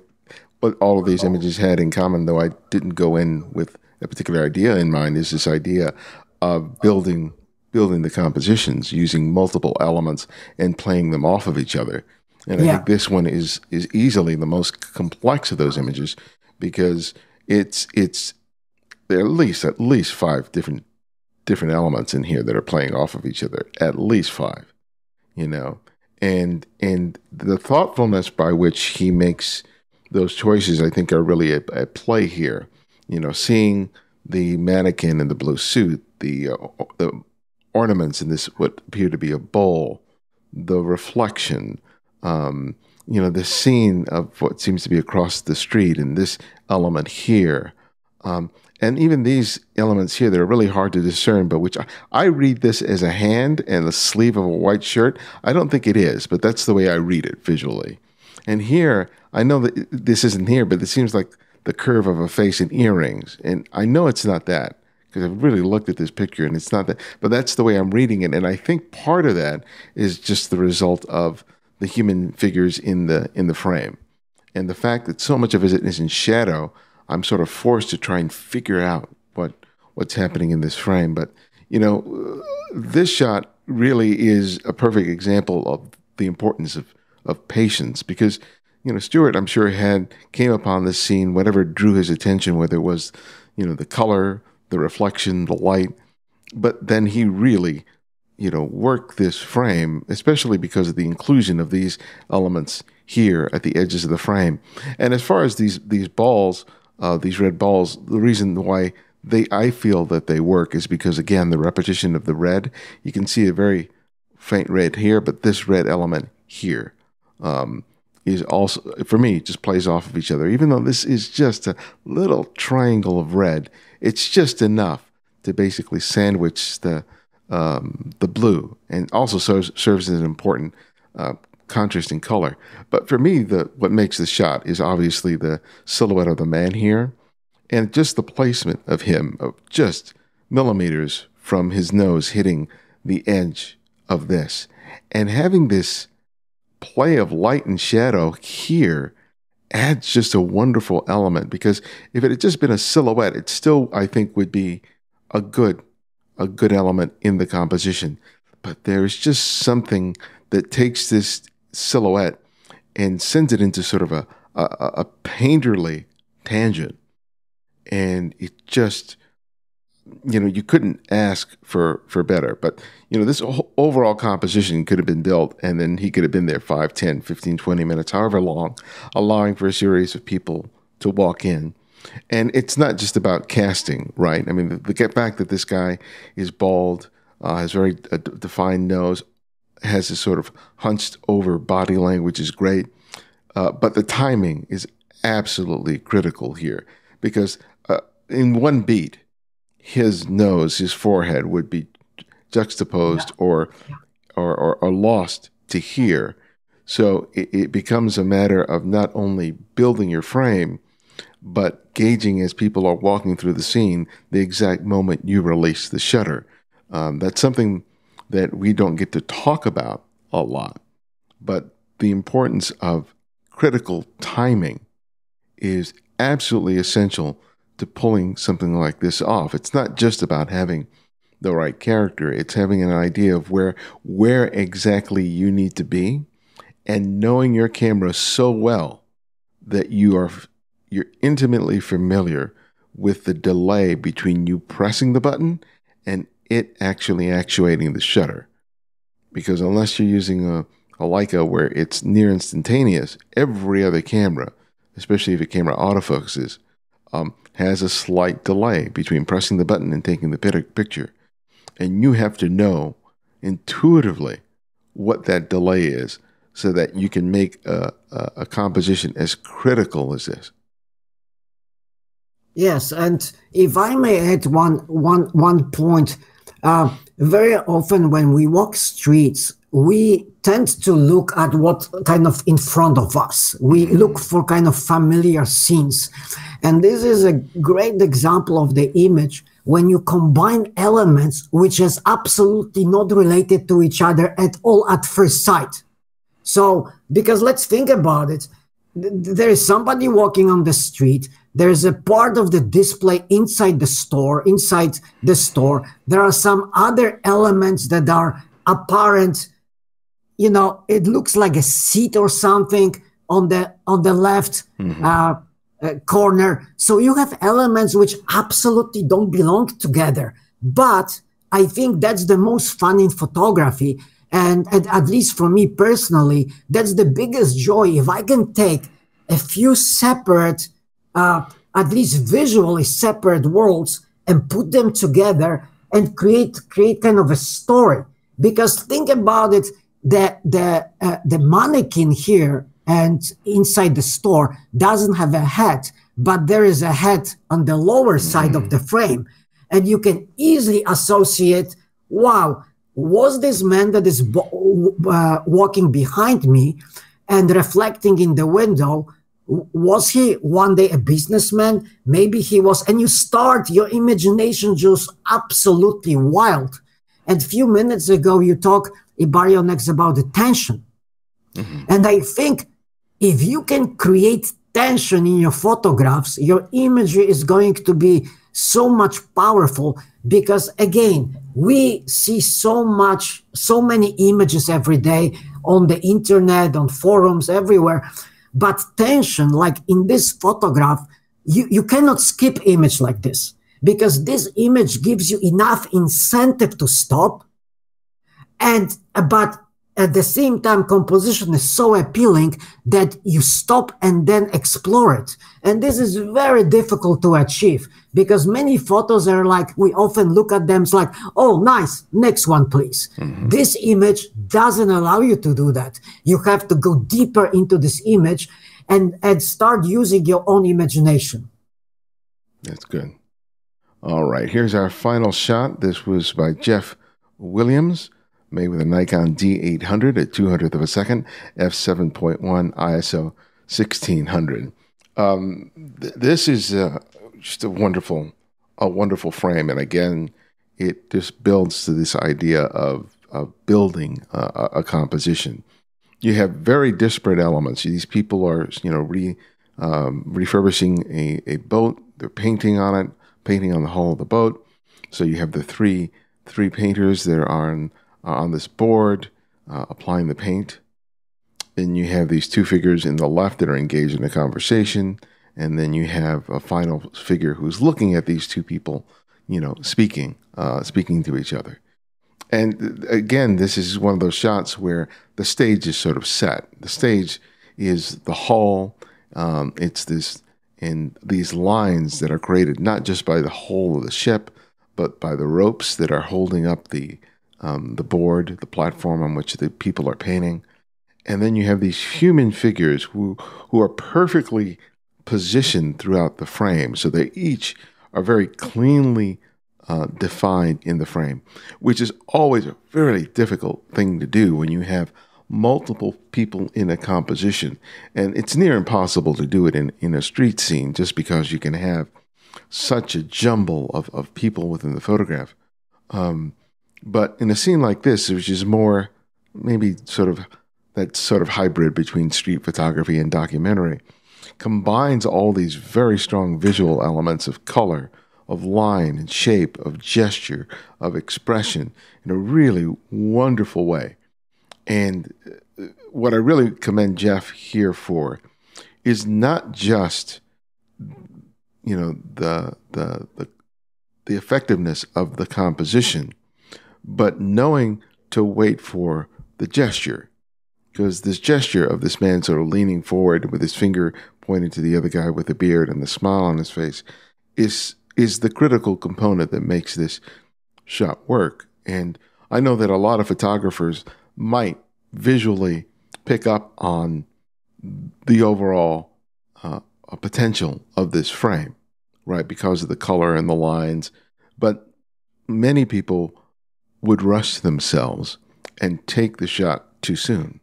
what all of these images had in common, though I didn't go in with a particular idea in mind, is this idea of building the compositions using multiple elements and playing them off of each other. And I think this one is easily the most complex of those images, because it's there are at least five different elements in here that are playing off of each other, at least five, you know. And the thoughtfulness by which he makes those choices, I think, are really at play here. You know, seeing the mannequin in the blue suit, the ornaments in this what appear to be a bowl, the reflection, you know, the scene of what seems to be across the street, and this element here, and even these elements here that are really hard to discern, but which I read this as a hand and the sleeve of a white shirt. I don't think it is, but that's the way I read it visually. And here, I know that this isn't here, but it seems like the curve of a face and earrings. And I know it's not that, because I've really looked at this picture and it's not that, but that's the way I'm reading it. And I think part of that is just the result of the human figures in the frame. And the fact that so much of it is in shadow, I'm sort of forced to try and figure out what's happening in this frame. But, you know, this shot really is a perfect example of the importance of patience, because, you know, Stuart, I'm sure, came upon this scene, whatever drew his attention, whether it was, you know, the color, the reflection, the light, but then he really, you know, worked this frame, especially because of the inclusion of these elements here at the edges of the frame. And as far as these balls, these red balls, the reason why I feel that they work is because, again, the repetition of the red. You can see a very faint red here, but this red element here is also, for me, just plays off of each other. Even though this is just a little triangle of red, it's just enough to basically sandwich the blue, and also serves as an important contrast in color. But for me, what makes the shot is obviously the silhouette of the man here, and just the placement of him, of just millimeters from his nose hitting the edge of this, and having this play of light and shadow here adds just a wonderful element. Because if it had just been a silhouette, it still, I think, would be a good element in the composition. But there's just something that takes this silhouette and sends it into sort of a painterly tangent. And it just, you know, you couldn't ask for better. But, you know, this overall composition could have been built, and then he could have been there 5, 10, 15, 20 minutes, however long, allowing for a series of people to walk in. And it's not just about casting, right? I mean, the fact that this guy is bald, has very defined nose, has this sort of hunched over body language is great. But the timing is absolutely critical here, because in one beat, his nose, his forehead would be juxtaposed or lost to here. So it becomes a matter of not only building your frame, but gauging as people are walking through the scene the exact moment you release the shutter. That's something that we don't get to talk about a lot, but the importance of critical timing is absolutely essential to pulling something like this off. It's not just about having the right character, it's having an idea of where exactly you need to be, and knowing your camera so well that you're intimately familiar with the delay between you pressing the button and it actually actuating the shutter. Because unless you're using a Leica where it's near instantaneous, every other camera, especially if a camera autofocuses, has a slight delay between pressing the button and taking the picture. And you have to know intuitively what that delay is so that you can make a composition as critical as this. Yes, and if I may add one point, very often when we walk streets, we tend to look at what kind of in front of us. We look for kind of familiar scenes. And this is a great example of the image when you combine elements which is absolutely not related to each other at all at first sight. So, because let's think about it. there is somebody walking on the street. There's a part of the display inside the store. There are some other elements that are apparent. You know, it looks like a seat or something on the left corner. So you have elements which absolutely don't belong together. But I think that's the most fun in photography. And at least for me personally, that's the biggest joy. If I can take a few separate, at least visually separate worlds and put them together and create kind of a story. Because think about it, the mannequin here and inside the store doesn't have a head, but there is a head on the lower side of the frame. And you can easily associate, wow, was this man that is walking behind me and reflecting in the window, was he one day a businessman? Maybe he was. And you start, your imagination just absolutely wild. And a few minutes ago, you talked, Ibarionex, about the tension. And I think if you can create tension in your photographs, your imagery is going to be so much powerful, because again, we see so many images every day on the internet, on forums, everywhere. But tension, like in this photograph, you cannot skip image like this, because this image gives you enough incentive to stop. But at the same time, composition is so appealing that you stop and then explore it. And this is very difficult to achieve, because many photos are like, we often look at them, it's like, oh, nice, next one, please. This image doesn't allow you to do that. You have to go deeper into this image and start using your own imagination. That's good. All right, here's our final shot. This was by Jeff Williams, made with a Nikon D800 at 200th of a second, f7.1 ISO 1600. This is just a wonderful frame, and again, it just builds to this idea of building a composition. You have very disparate elements. These people are, refurbishing a boat. They're painting on it, painting on the hull of the boat. So you have the three painters that are on this board, applying the paint. Then you have these two figures in the left that are engaged in a conversation. And then you have a final figure who's looking at these two people, speaking to each other. And again, this is one of those shots where the stage is sort of set. The stage is the hull. It's these lines that are created not just by the hull of the ship, but by the ropes that are holding up the board, the platform on which the people are painting. And then you have these human figures who are perfectly positioned throughout the frame. So they each are very cleanly defined in the frame, which is always a very difficult thing to do when you have multiple people in a composition. And it's near impossible to do it in a street scene, just because you can have such a jumble of people within the photograph. But in a scene like this, which is more maybe that sort of hybrid between street photography and documentary, combines all these very strong visual elements of color, of line and shape, of gesture, of expression in a really wonderful way. And what I really commend Jeff here for is not just, the effectiveness of the composition, but knowing to wait for the gesture. Because this gesture of this man sort of leaning forward with his finger pointing to the other guy with the beard and the smile on his face is the critical component that makes this shot work. And I know that a lot of photographers might visually pick up on the overall potential of this frame, right, because of the color and the lines. But many people would rush themselves and take the shot too soon.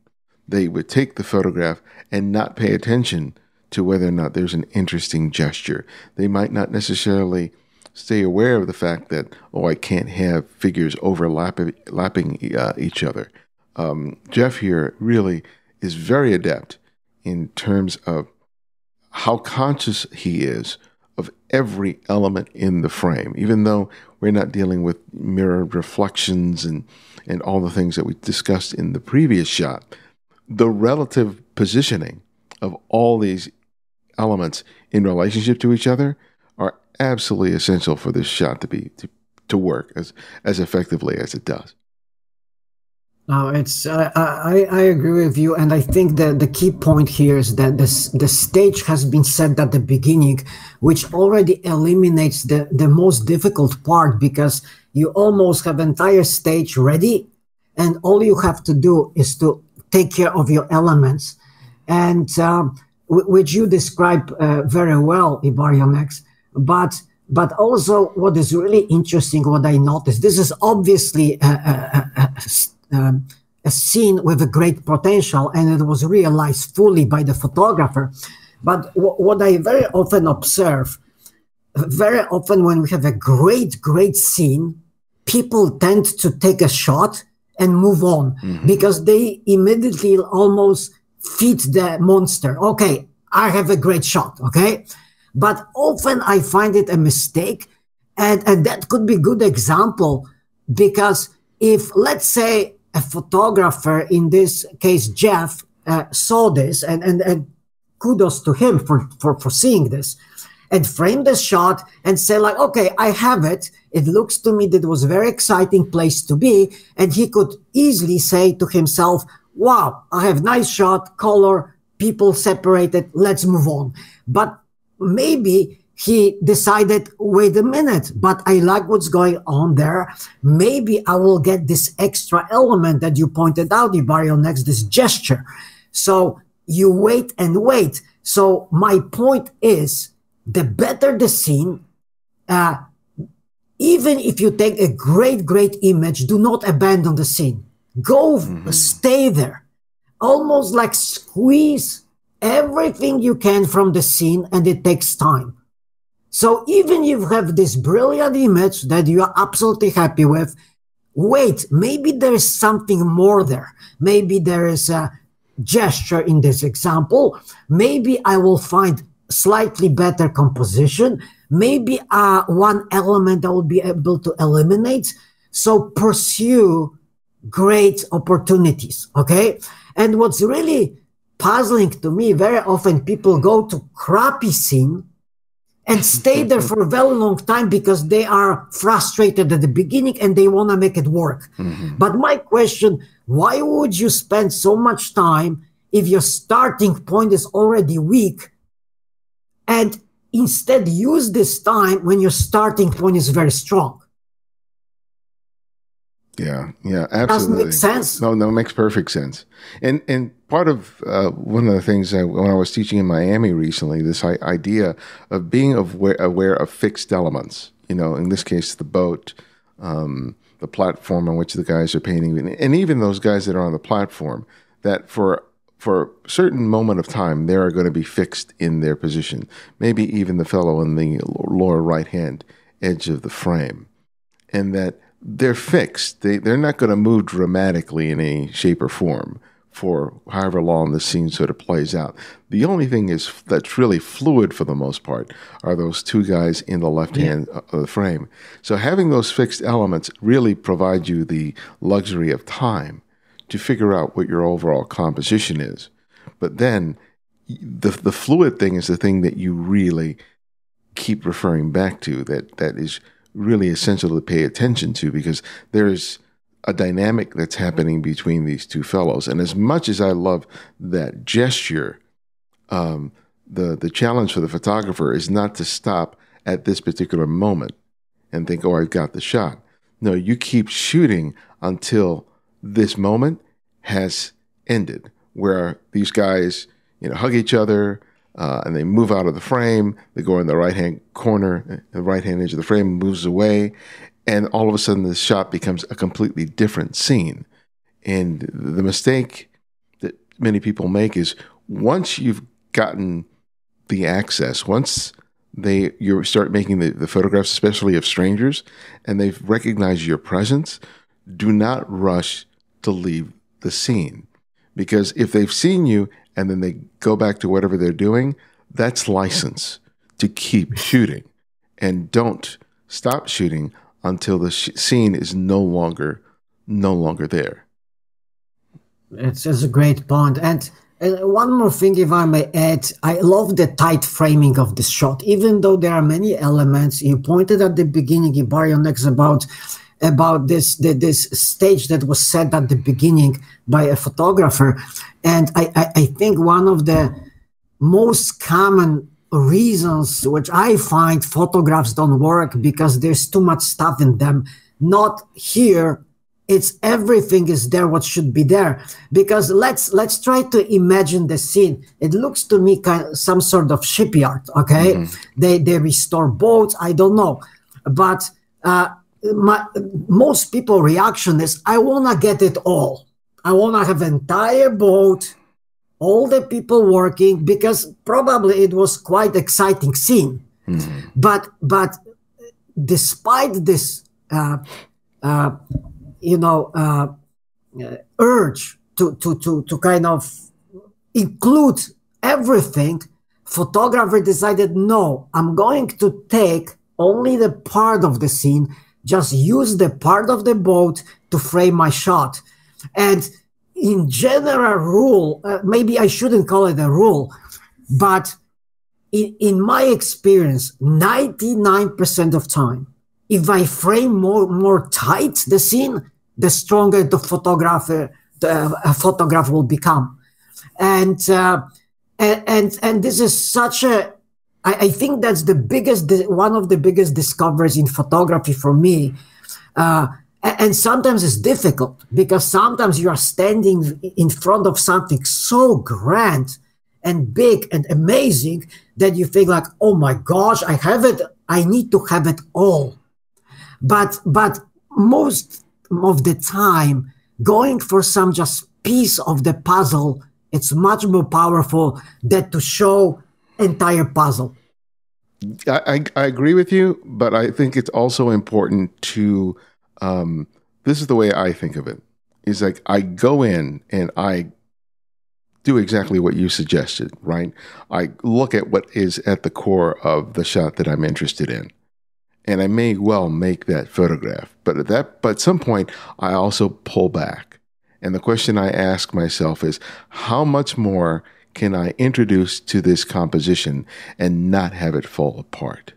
They would take the photograph and not pay attention to whether or not there's an interesting gesture. They might not necessarily stay aware of the fact that, I can't have figures overlapping each other. Jeff here really is very adept in terms of how conscious he is of every element in the frame, even though we're not dealing with mirrored reflections and all the things that we discussed in the previous shot. The relative positioning of all these elements in relationship to each other are absolutely essential for this shot to work as effectively as it does. No, it's I agree with you, and I think that the key point here is that the stage has been set at the beginning, which already eliminates the most difficult part, because you almost have entire stage ready, and all you have to do is to take care of your elements, and which you describe very well, Ibarionex. But also, what is really interesting, what I noticed, this is obviously a scene with a great potential, and it was realized fully by the photographer. But what I very often observe, very often when we have a great scene, people tend to take a shot and move on, because they immediately almost feed the monster. Okay, I have a great shot, okay? But often I find it a mistake, and that could be a good example, because if, let's say, a photographer, in this case Jeff, saw this, and kudos to him for seeing this, and frame the shot and say like, okay, I have it. It looks to me that it was a very exciting place to be, and he could easily say to himself, wow, I have nice shot, color, people separated, let's move on. But maybe he decided, wait a minute, but I like what's going on there. Maybe I will get this extra element that you pointed out, Ibarionex, this gesture. So you wait and wait. So my point is, the better the scene, even if you take a great image, do not abandon the scene. Go, stay there. Almost like squeeze everything you can from the scene, and it takes time. So even if you have this brilliant image that you are absolutely happy with, wait, maybe there is something more there. Maybe there is a gesture in this example. Maybe I will find slightly better composition. Maybe one element I will be able to eliminate. So pursue great opportunities, okay? And what's really puzzling to me, very often people go to crappy scene and stay there for a very long time because they are frustrated at the beginning and they want to make it work. But my question, why would you spend so much time if your starting point is already weak, and instead use this time when your starting point is very strong? Yeah, absolutely. Doesn't make sense. No, it makes perfect sense. And part of one of the things when I was teaching in Miami recently, this idea of being aware of fixed elements. You know, in this case, the boat, the platform on which the guys are painting, and even those guys that are on the platform, that for a certain moment of time, they are going to be fixed in their position. Maybe even the fellow in the lower right-hand edge of the frame, and that they're fixed. They're not going to move dramatically in any shape or form for however long the scene sort of plays out. The only thing that's really fluid for the most part are those two guys in the left hand of the frame. So having those fixed elements really provide you the luxury of time to figure out what your overall composition is. But then the fluid thing is the thing that you really keep referring back to, that is really essential to pay attention to, because there's a dynamic that's happening between these two fellows. And as much as I love that gesture, the challenge for the photographer is not to stop at this particular moment and think, oh, I've got the shot. No, you keep shooting until this moment has ended, where these guys, hug each other, and they move out of the frame. They go in the right-hand corner, the right-hand edge of the frame moves away, and all of a sudden the shot becomes a completely different scene. And the mistake that many people make is, once you've gotten the access, once you start making the photographs, especially of strangers, and they've recognized your presence, do not rush to leave the scene, Because if they've seen you and then they go back to whatever they're doing, that's license to keep shooting. And don't stop shooting until the scene is no longer there. It's a great point. And one more thing, if I may add, I love the tight framing of this shot. Even though there are many elements, you pointed at the beginning, Ibarionex, about this stage that was set at the beginning by a photographer. And I think one of the most common reasons which I find photographs don't work because there's too much stuff in them, not here. It's everything is there what should be there, because let's try to imagine the scene. It looks to me kind of some sort of shipyard. Okay, they restore boats. I don't know, but most people reaction is I want to get it all. I want to have entire boat, all the people working, because probably it was quite exciting scene. But despite this urge to kind of include everything, photographer decided, no, I'm going to take only the part of the scene, just use the part of the boat to frame my shot. And in general rule, maybe I shouldn't call it a rule, but in my experience, 99% of time, if I frame more tight the scene, the stronger the photograph will become. And this is such a, I think that's one of the biggest discoveries in photography for me. And sometimes it's difficult because sometimes you are standing in front of something so grand and big and amazing that you think like, oh my gosh, I have it. I need to have it all. But most of the time, going for some just piece of the puzzle, it's much more powerful than to show entire puzzle. I agree with you, but I think it's also important to, this is the way I think of it. It's like I go in and I do exactly what you suggested, right? I look at what is at the core of the shot that I'm interested in. And I may well make that photograph, but at some point, I also pull back. And the question I ask myself is, how much more can I introduce to this composition and not have it fall apart?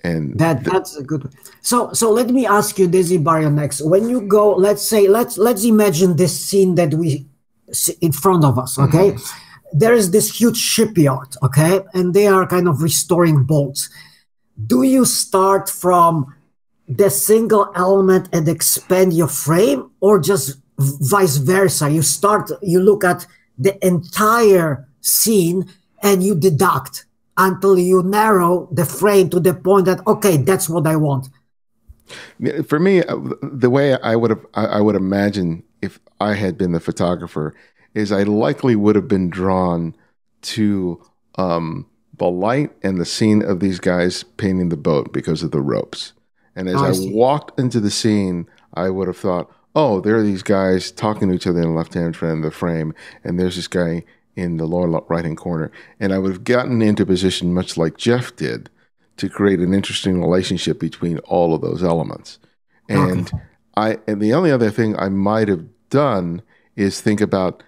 And that's a good one. So let me ask you this, Ibarionex. When you go, let's imagine this scene that we see in front of us, okay? There is this huge shipyard, okay? And they are kind of restoring boats. Do you start from the single element and expand your frame, or just vice versa? You look at the entire scene and you deduct until you narrow the frame to the point that, okay, that's what I want. For me, the way I would imagine if I had been the photographer is I likely would have been drawn to the light and the scene of these guys painting the boat because of the ropes. And as I walked into the scene, I would have thought, oh, there are these guys talking to each other in the left-hand frame of the frame, and there's this guy in the lower right-hand corner. And I would have gotten into position much like Jeff did to create an interesting relationship between all of those elements. And and the only other thing I might have done is think about,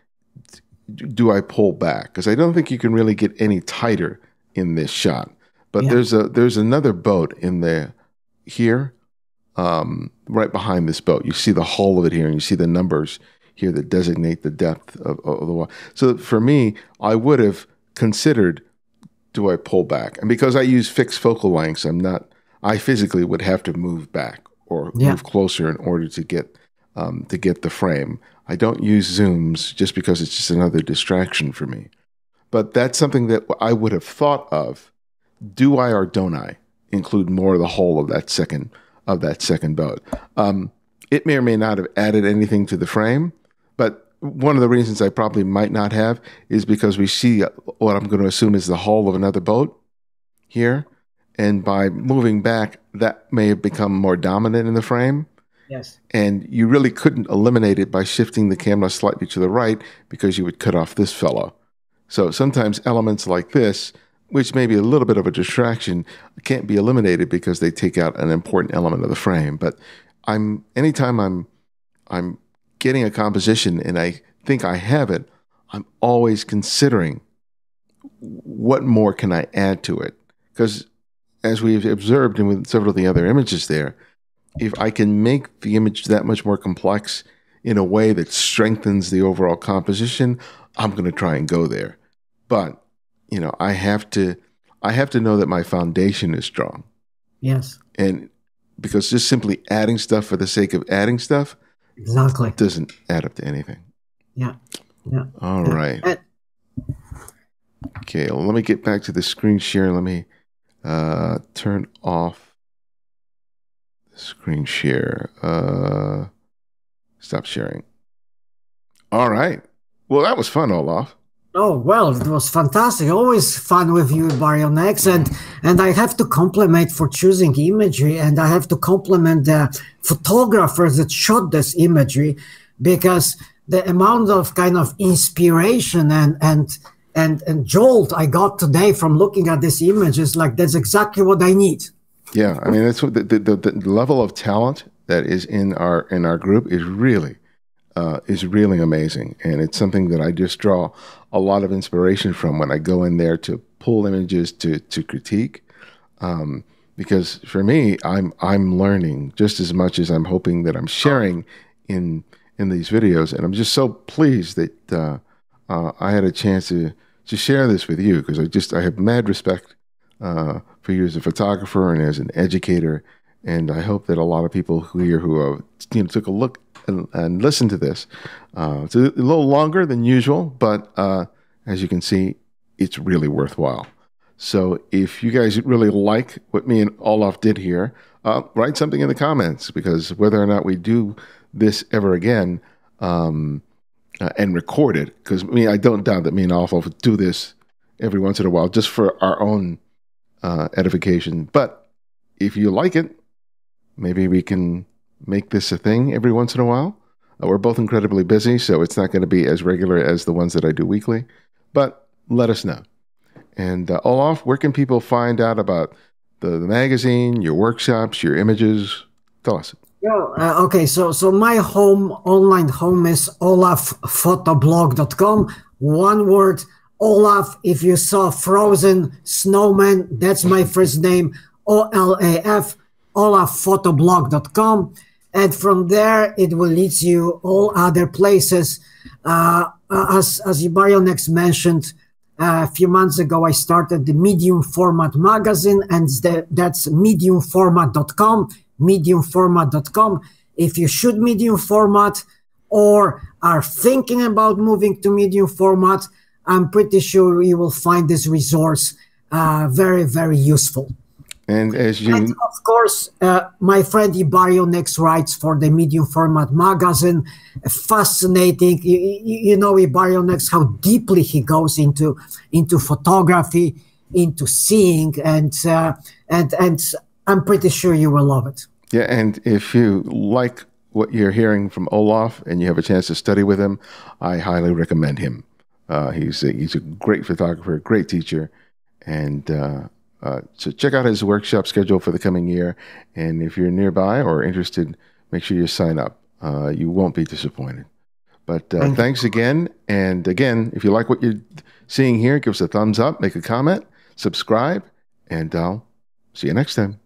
do I pull back? Because I don't think you can really get any tighter in this shot. But there's another boat in there here, right behind this boat. You see the hull of it here, and you see the numbers here that designate the depth of the water. So for me, I would have considered, do I pull back? And because I use fixed focal lengths, I physically would have to move back or move closer in order to get the frame. I don't use zooms just because it's just another distraction for me. But that's something that I would have thought of. Do I or don't I include more of the whole of that second boat? It may or may not have added anything to the frame, but one of the reasons I probably might not have is because we see what I'm going to assume is the hull of another boat here. And by moving back, that may have become more dominant in the frame. Yes. And you really couldn't eliminate it by shifting the camera slightly to the right because you would cut off this fellow. So sometimes elements like this, which may be a little bit of a distraction, can't be eliminated because they take out an important element of the frame. But anytime I'm getting a composition and I think I have it, I'm always considering what more can I add to it? Because as we've observed and with several of the other images there, if I can make the image that much more complex in a way that strengthens the overall composition, I'm going to try and go there. But, you know, I have to know that my foundation is strong. Yes. And because just simply adding stuff for the sake of adding stuff exactly doesn't add up to anything. Yeah. Yeah. All right. Okay, well, let me get back to the screen share. Let me turn off the screen share. Stop sharing. All right. Well, that was fun, Olaf. Oh, well, it was fantastic. Always fun with you, Ibarionex. And I have to compliment for choosing imagery, and I have to compliment the photographers that shot this imagery, because the amount of kind of inspiration and jolt I got today from looking at this image is like, that's exactly what I need. Yeah, I mean, that's what the level of talent that is in our group is really amazing, and it's something that I just draw a lot of inspiration from when I go in there to pull images to critique. Because for me, I'm learning just as much as I'm hoping that I'm sharing in these videos, and I'm just so pleased that I had a chance to share this with you, because I have mad respect for you as a photographer and as an educator, and I hope that a lot of people who took a look and listen to this. It's a little longer than usual, but as you can see, it's really worthwhile. So if you guys really like what me and Olaf did here, write something in the comments, because whether or not we do this ever again and record it, because I don't doubt that me and Olaf will do this every once in a while just for our own edification. But if you like it, maybe we can make this a thing every once in a while. We're both incredibly busy, so it's not going to be as regular as the ones that I do weekly, but let us know. And Olaf, where can people find out about the magazine, your workshops, your images? Tell us. Okay, so my online home is olafphotoblog.com. One word, Olaf. If you saw Frozen Snowman, that's my first name, OLAF, olafphotoblog.com. And from there, it will lead you all other places. As Ibarionex mentioned, a few months ago, I started the Medium Format magazine, and that's mediumformat.com, mediumformat.com. If you shoot medium format or are thinking about moving to medium format, I'm pretty sure you will find this resource very, very useful. And of course, my friend Ibarionex writes for the Medium Format magazine. Fascinating. You know Ibarionex, how deeply he goes into photography, into seeing, and I'm pretty sure you will love it. Yeah, and if you like what you're hearing from Olaf and you have a chance to study with him, I highly recommend him. He's a great photographer, great teacher, and so check out his workshop schedule for the coming year. And if you're nearby or interested, make sure you sign up. You won't be disappointed. But thanks again. And again, if you like what you're seeing here, give us a thumbs up, make a comment, subscribe, and I'll see you next time.